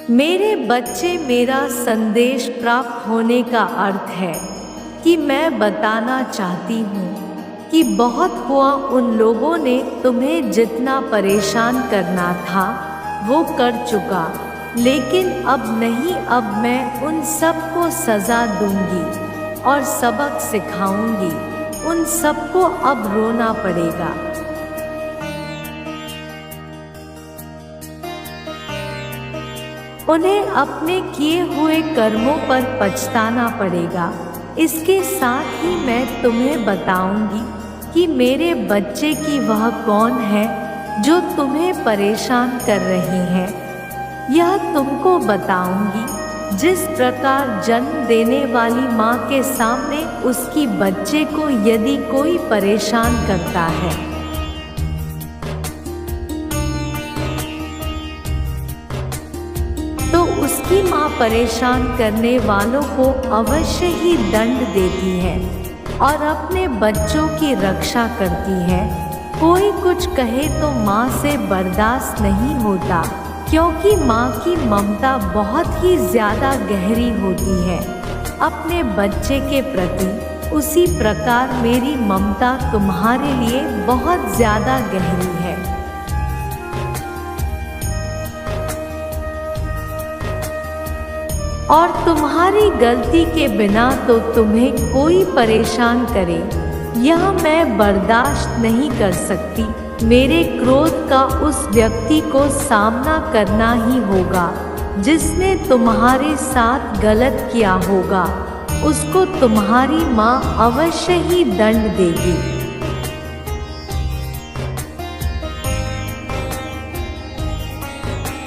मेरे बच्चे, मेरा संदेश प्राप्त होने का अर्थ है कि मैं बताना चाहती हूँ कि बहुत हुआ। उन लोगों ने तुम्हें जितना परेशान करना था वो कर चुका, लेकिन अब नहीं। अब मैं उन सब को सज़ा दूंगी और सबक सिखाऊंगी। उन सबको अब रोना पड़ेगा। उन्हें अपने किए हुए कर्मों पर पछताना पड़ेगा। इसके साथ ही मैं तुम्हें बताऊंगी कि मेरे बच्चे की वह कौन है जो तुम्हें परेशान कर रही है। यह तुमको बताऊंगी। जिस प्रकार जन्म देने वाली माँ के सामने उसकी बच्चे को यदि कोई परेशान करता है तो उसकी माँ परेशान करने वालों को अवश्य ही दंड देती है और अपने बच्चों की रक्षा करती है। कोई कुछ कहे तो माँ से बर्दाश्त नहीं होता, क्योंकि माँ की ममता बहुत ही ज़्यादा गहरी होती है अपने बच्चे के प्रति। उसी प्रकार मेरी ममता तुम्हारे लिए बहुत ज़्यादा गहरी है। और तुम्हारी गलती के बिना तो तुम्हें कोई परेशान करे, यह मैं बर्दाश्त नहीं कर सकती। मेरे क्रोध का उस व्यक्ति को सामना करना ही होगा जिसने तुम्हारे साथ गलत किया होगा। उसको तुम्हारी माँ अवश्य ही दंड देगी।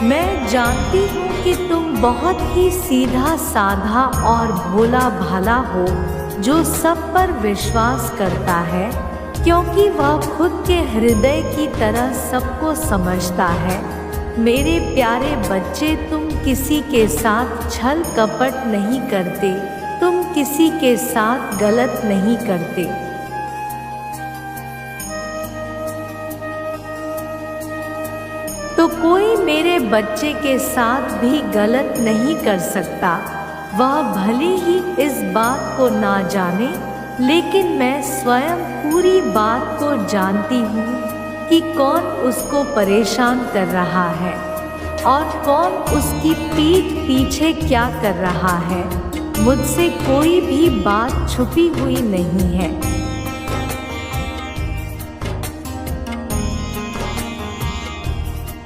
मैं जानती हूँ कि तुम बहुत ही सीधा साधा और भोला भाला हो, जो सब पर विश्वास करता है, क्योंकि वह खुद के हृदय की तरह सबको समझता है। मेरे प्यारे बच्चे, तुम किसी के साथ छल कपट नहीं करते, तुम किसी के साथ गलत नहीं करते। तो कोई मेरे बच्चे के साथ भी गलत नहीं कर सकता। वह भले ही इस बात को ना जाने, लेकिन मैं स्वयं पूरी बात को जानती हूँ कि कौन उसको परेशान कर रहा है और कौन उसकी पीठ पीछे क्या कर रहा है। मुझसे कोई भी बात छुपी हुई नहीं है।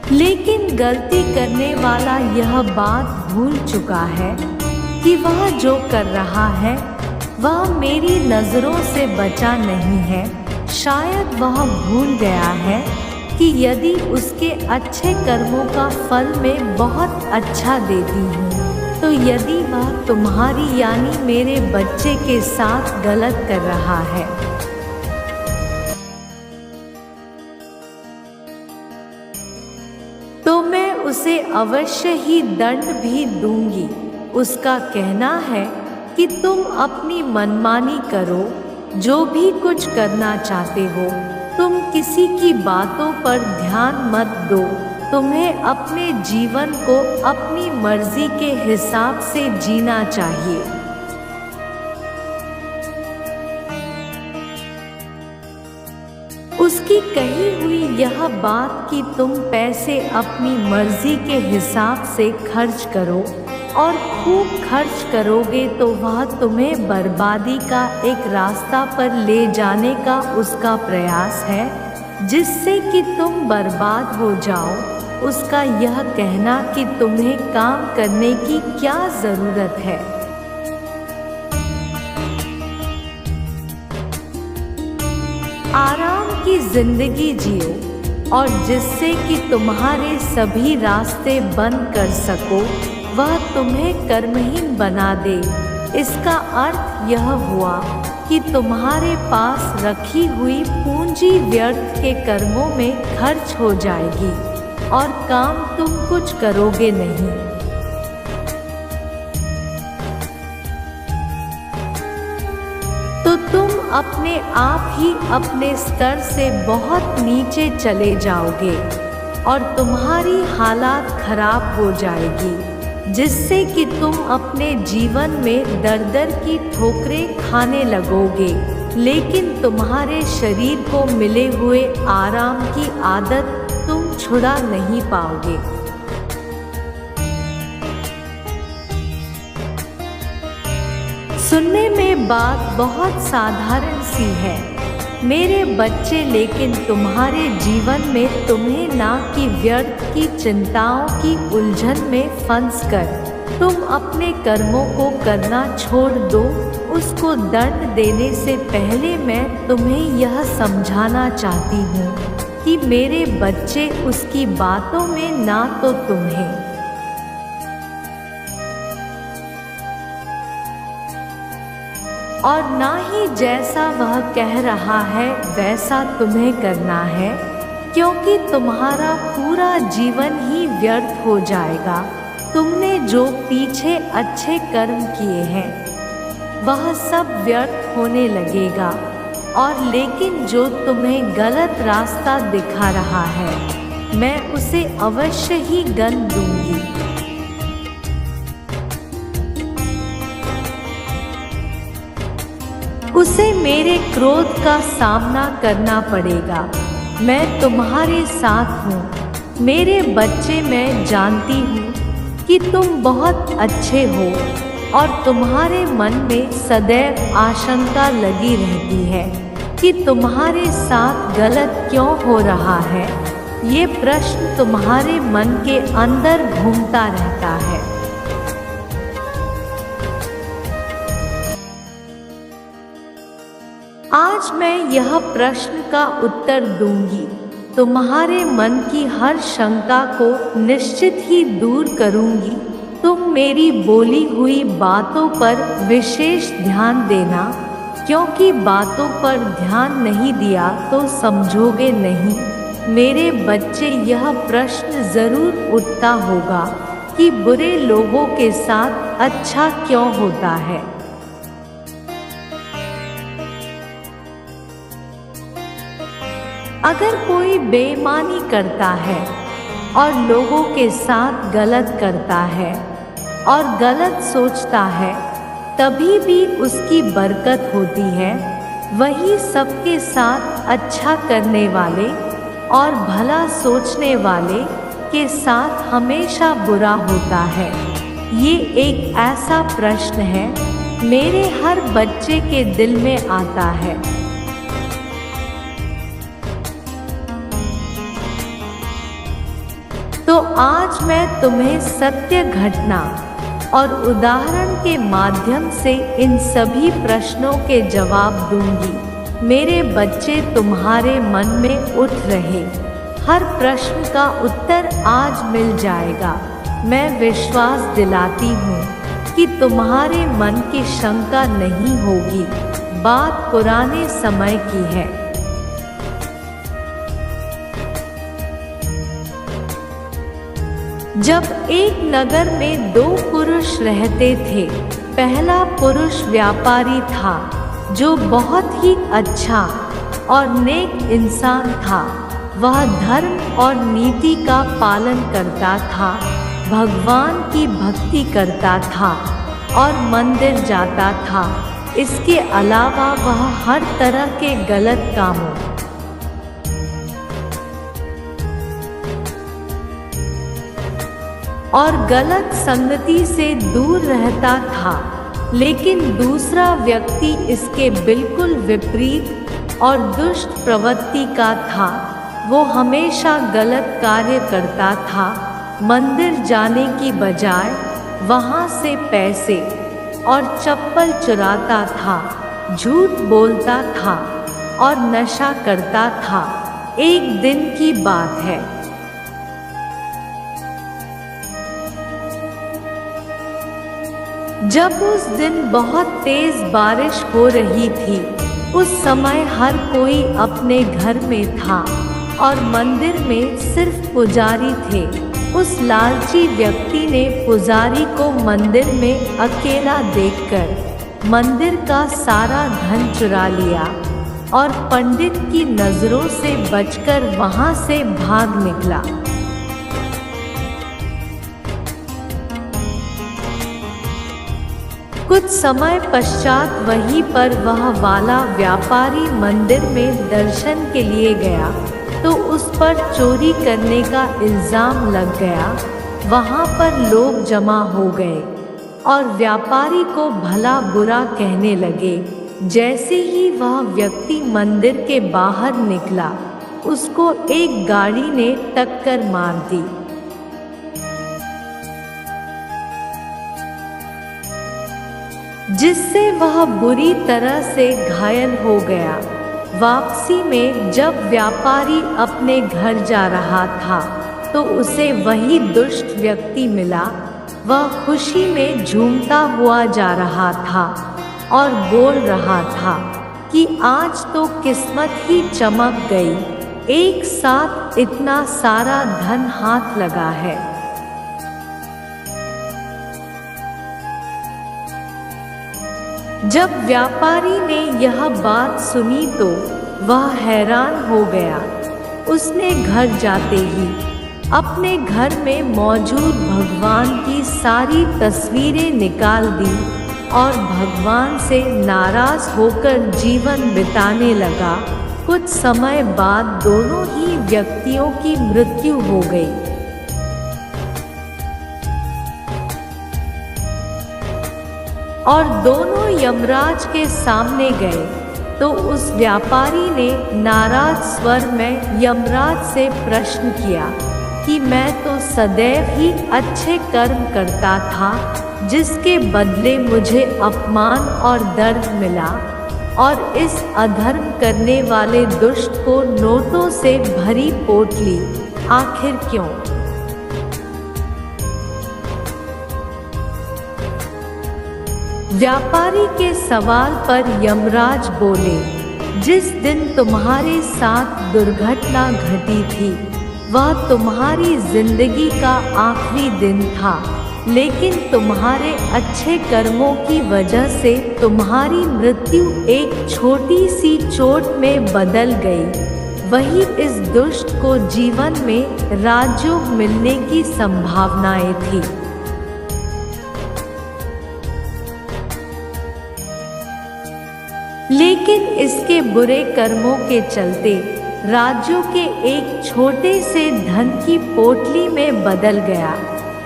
लेकिन गलती करने वाला यह बात भूल चुका है कि वह जो कर रहा है वह मेरी नज़रों से बचा नहीं है। शायद वह भूल गया है कि यदि उसके अच्छे कर्मों का फल मैं बहुत अच्छा देती हूँ, तो यदि वह तुम्हारी यानी मेरे बच्चे के साथ गलत कर रहा है तो मैं उसे अवश्य ही दंड भी दूंगी। उसका कहना है कि तुम अपनी मनमानी करो, जो भी कुछ करना चाहते हो। तुम किसी की बातों पर ध्यान मत दो। तुम्हें अपने जीवन को अपनी मर्जी के हिसाब से जीना चाहिए। उसकी कही हुई यह बात कि तुम पैसे अपनी मर्जी के हिसाब से खर्च करो और खूब खर्च करोगे तो वह तुम्हें बर्बादी का एक रास्ता पर ले जाने का उसका प्रयास है, जिससे कि तुम बर्बाद हो जाओ। उसका यह कहना कि तुम्हें काम करने की क्या ज़रूरत है। आराम की जिंदगी जियो और जिससे कि तुम्हारे सभी रास्ते बंद कर सको, वह तुम्हें कर्महीन बना दे। इसका अर्थ यह हुआ कि तुम्हारे पास रखी हुई पूंजी व्यर्थ के कर्मों में खर्च हो जाएगी और काम तुम कुछ करोगे नहीं। तो तुम अपने आप ही अपने स्तर से बहुत नीचे चले जाओगे और तुम्हारी हालात खराब हो जाएगी। जिससे कि तुम अपने जीवन में दर दर की ठोकरें खाने लगोगे, लेकिन तुम्हारे शरीर को मिले हुए आराम की आदत तुम छुड़ा नहीं पाओगे। सुनने में बात बहुत साधारण सी है मेरे बच्चे, लेकिन तुम्हारे जीवन में तुम्हें ना कि व्यर्थ की चिंताओं की उलझन में फंसकर तुम अपने कर्मों को करना छोड़ दो। उसको दंड देने से पहले मैं तुम्हें यह समझाना चाहती हूँ कि मेरे बच्चे उसकी बातों में ना तो तुम्हें और ना ही जैसा वह कह रहा है वैसा तुम्हें करना है, क्योंकि तुम्हारा पूरा जीवन ही व्यर्थ हो जाएगा। तुमने जो पीछे अच्छे कर्म किए हैं वह सब व्यर्थ होने लगेगा, और लेकिन जो तुम्हें गलत रास्ता दिखा रहा है मैं उसे अवश्य ही दंड दूंगी। उसे मेरे क्रोध का सामना करना पड़ेगा। मैं तुम्हारे साथ हूँ मेरे बच्चे। मैं जानती हूँ कि तुम बहुत अच्छे हो और तुम्हारे मन में सदैव आशंका लगी रहती है कि तुम्हारे साथ गलत क्यों हो रहा है। ये प्रश्न तुम्हारे मन के अंदर घूमता रहता है। आज मैं यह प्रश्न का उत्तर दूंगी। तुम्हारे मन की हर शंका को निश्चित ही दूर करूंगी। तुम मेरी बोली हुई बातों पर विशेष ध्यान देना, क्योंकि बातों पर ध्यान नहीं दिया तो समझोगे नहीं। मेरे बच्चे, यह प्रश्न जरूर उठता होगा कि बुरे लोगों के साथ अच्छा क्यों होता है। अगर कोई बेईमानी करता है और लोगों के साथ गलत करता है और गलत सोचता है, तभी भी उसकी बरकत होती है। वही सबके साथ अच्छा करने वाले और भला सोचने वाले के साथ हमेशा बुरा होता है। ये एक ऐसा प्रश्न है मेरे हर बच्चे के दिल में आता है। तो आज मैं तुम्हें सत्य घटना और उदाहरण के माध्यम से इन सभी प्रश्नों के जवाब दूंगी। मेरे बच्चे, तुम्हारे मन में उठ रहे हर प्रश्न का उत्तर आज मिल जाएगा। मैं विश्वास दिलाती हूँ कि तुम्हारे मन की शंका नहीं होगी। बात पुराने समय की है। जब एक नगर में दो पुरुष रहते थे। पहला पुरुष व्यापारी था जो बहुत ही अच्छा और नेक इंसान था। वह धर्म और नीति का पालन करता था, भगवान की भक्ति करता था और मंदिर जाता था। इसके अलावा वह हर तरह के गलत कामों और गलत संगति से दूर रहता था। लेकिन दूसरा व्यक्ति इसके बिल्कुल विपरीत और दुष्ट प्रवृत्ति का था। वो हमेशा गलत कार्य करता था। मंदिर जाने की बजाय वहाँ से पैसे और चप्पल चुराता था, झूठ बोलता था और नशा करता था। एक दिन की बात है, जब उस दिन बहुत तेज बारिश हो रही थी। उस समय हर कोई अपने घर में था और मंदिर में सिर्फ पुजारी थे। उस लालची व्यक्ति ने पुजारी को मंदिर में अकेला देखकर मंदिर का सारा धन चुरा लिया और पंडित की नजरों से बचकर वहां से भाग निकला। कुछ समय पश्चात वहीं पर वह वाला व्यापारी मंदिर में दर्शन के लिए गया तो उस पर चोरी करने का इल्जाम लग गया। वहाँ पर लोग जमा हो गए और व्यापारी को भला बुरा कहने लगे। जैसे ही वह व्यक्ति मंदिर के बाहर निकला, उसको एक गाड़ी ने टक्कर मार दी। जिससे वह बुरी तरह से घायल हो गया। वापसी में जब व्यापारी अपने घर जा रहा था तो उसे वही दुष्ट व्यक्ति मिला। वह खुशी में झूमता हुआ जा रहा था और बोल रहा था कि आज तो किस्मत ही चमक गई, एक साथ इतना सारा धन हाथ लगा है। जब व्यापारी ने यह बात सुनी तो वह हैरान हो गया। उसने घर जाते ही अपने घर में मौजूद भगवान की सारी तस्वीरें निकाल दी और भगवान से नाराज होकर जीवन बिताने लगा। कुछ समय बाद दोनों ही व्यक्तियों की मृत्यु हो गई। और दोनों यमराज के सामने गए तो उस व्यापारी ने नाराज स्वर में यमराज से प्रश्न किया कि मैं तो सदैव ही अच्छे कर्म करता था, जिसके बदले मुझे अपमान और दर्द मिला, और इस अधर्म करने वाले दुष्ट को नोटों से भरी पोटली आखिर क्यों? व्यापारी के सवाल पर यमराज बोले, जिस दिन तुम्हारे साथ दुर्घटना घटी थी वह तुम्हारी जिंदगी का आखिरी दिन था, लेकिन तुम्हारे अच्छे कर्मों की वजह से तुम्हारी मृत्यु एक छोटी सी चोट में बदल गई। वही इस दुष्ट को जीवन में राजयोग मिलने की संभावनाएं थी। लेकिन इसके बुरे कर्मों के चलते राज्यों के एक छोटे से धन की पोटली में बदल गया।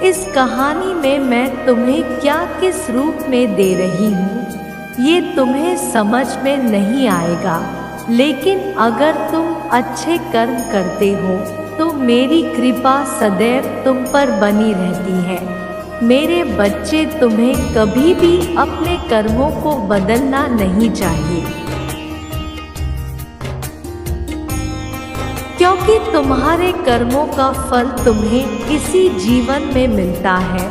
इस कहानी में मैं तुम्हें क्या किस रूप में दे रही हूँ ये तुम्हें समझ में नहीं आएगा, लेकिन अगर तुम अच्छे कर्म करते हो तो मेरी कृपा सदैव तुम पर बनी रहती है। मेरे बच्चे, तुम्हें कभी भी अपने कर्मों को बदलना नहीं चाहिए, क्योंकि तुम्हारे कर्मों का फल तुम्हें इसी जीवन में मिलता है,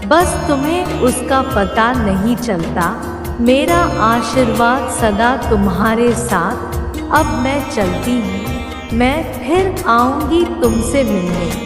बस तुम्हें उसका पता नहीं चलता। मेरा आशीर्वाद सदा तुम्हारे साथ। अब मैं चलती हूँ, मैं फिर आऊँगी तुमसे मिलने।